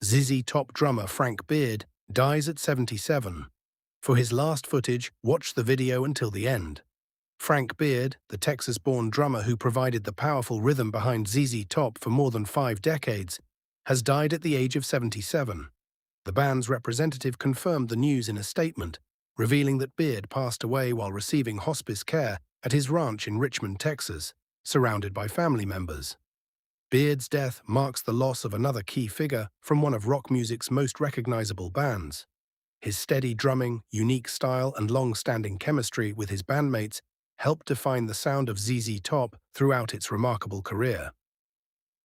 ZZ Top drummer Frank Beard dies at 77. For his last footage, watch the video until the end. Frank Beard, the Texas-born drummer who provided the powerful rhythm behind ZZ Top for more than 5 decades, has died at the age of 77. The band's representative confirmed the news in a statement, revealing that Beard passed away while receiving hospice care at his ranch in Richmond, Texas, surrounded by family members. Beard's death marks the loss of another key figure from one of rock music's most recognizable bands. His steady drumming, unique style, and long-standing chemistry with his bandmates helped define the sound of ZZ Top throughout its remarkable career.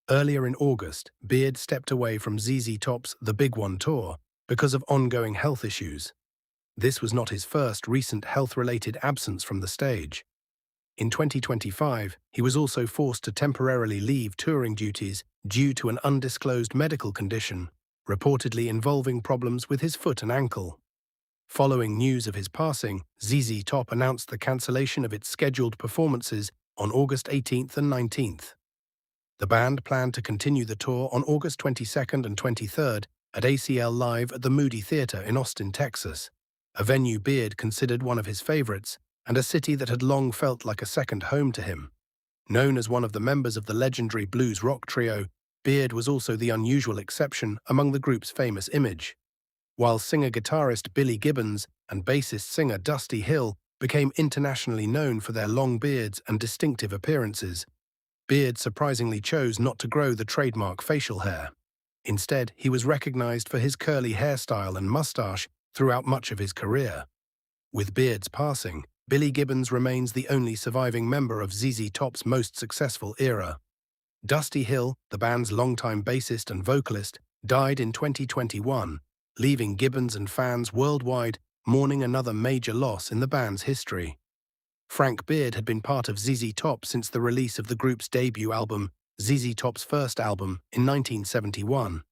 Earlier in August, Beard stepped away from ZZ Top's The Big One tour because of ongoing health issues. This was not his first recent health-related absence from the stage. In 2025, he was also forced to temporarily leave touring duties due to an undisclosed medical condition, reportedly involving problems with his foot and ankle. Following news of his passing, ZZ Top announced the cancellation of its scheduled performances on August 18th and 19th. The band planned to continue the tour on August 22nd and 23rd at ACL Live at the Moody Theater in Austin, Texas, a venue Beard considered one of his favorites and a city that had long felt like a second home to him. Known as one of the members of the legendary blues rock trio, Beard was also the unusual exception among the group's famous image. While singer-guitarist Billy Gibbons and bassist-singer Dusty Hill became internationally known for their long beards and distinctive appearances, Beard surprisingly chose not to grow the trademark facial hair. Instead, he was recognized for his curly hairstyle and mustache throughout much of his career. With Beard's passing, Billy Gibbons remains the only surviving member of ZZ Top's most successful era. Dusty Hill, the band's longtime bassist and vocalist, died in 2021, leaving Gibbons and fans worldwide mourning another major loss in the band's history. Frank Beard had been part of ZZ Top since the release of the group's debut album, ZZ Top's first album, in 1971.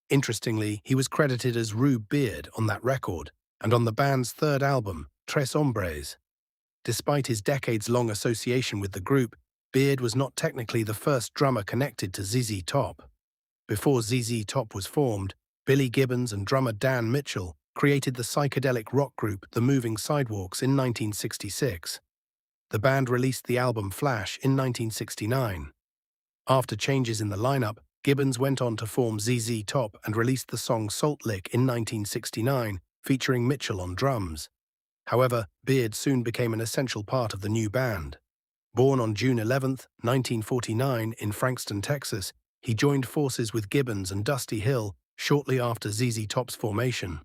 Interestingly, he was credited as Rube Beard on that record, and on the band's third album, Tres Hombres. Despite his decades-long association with the group, Beard was not technically the first drummer connected to ZZ Top. Before ZZ Top was formed, Billy Gibbons and drummer Dan Mitchell created the psychedelic rock group The Moving Sidewalks in 1966. The band released the album Flash in 1969. After changes in the lineup, Gibbons went on to form ZZ Top and released the song Salt Lick in 1969, featuring Mitchell on drums. However, Beard soon became an essential part of the new band. Born on June 11, 1949, in Frankston, Texas, he joined forces with Gibbons and Dusty Hill shortly after ZZ Top's formation.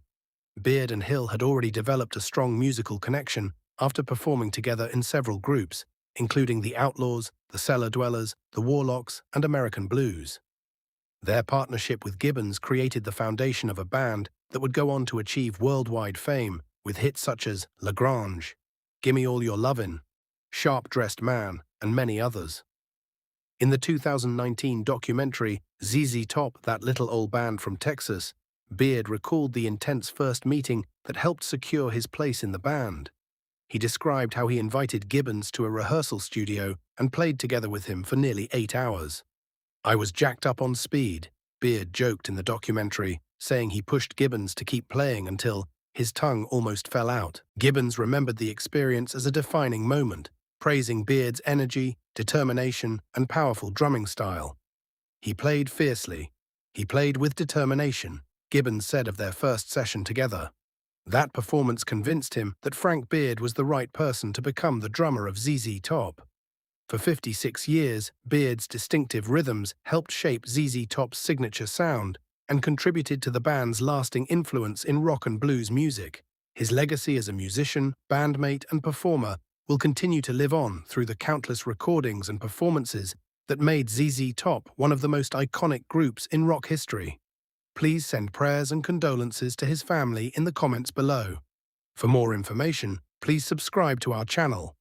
Beard and Hill had already developed a strong musical connection after performing together in several groups, including the Outlaws, the Cellar Dwellers, the Warlocks, and American Blues. Their partnership with Gibbons created the foundation of a band that would go on to achieve worldwide fame with hits such as La Grange, Gimme All Your Lovin', Sharp Dressed Man, and many others. In the 2019 documentary ZZ Top, That Little Old Band from Texas, Beard recalled the intense first meeting that helped secure his place in the band. He described how he invited Gibbons to a rehearsal studio and played together with him for nearly 8 hours. "I was jacked up on speed," Beard joked in the documentary, saying he pushed Gibbons to keep playing until his tongue almost fell out. Gibbons remembered the experience as a defining moment, praising Beard's energy, determination, and powerful drumming style. "He played fiercely. He played with determination," Gibbons said of their first session together. That performance convinced him that Frank Beard was the right person to become the drummer of ZZ Top. For 56 years, Beard's distinctive rhythms helped shape ZZ Top's signature sound and contributed to the band's lasting influence in rock and blues music. His legacy as a musician, bandmate, and performer will continue to live on through the countless recordings and performances that made ZZ Top one of the most iconic groups in rock history. Please send prayers and condolences to his family in the comments below. For more information, please subscribe to our channel.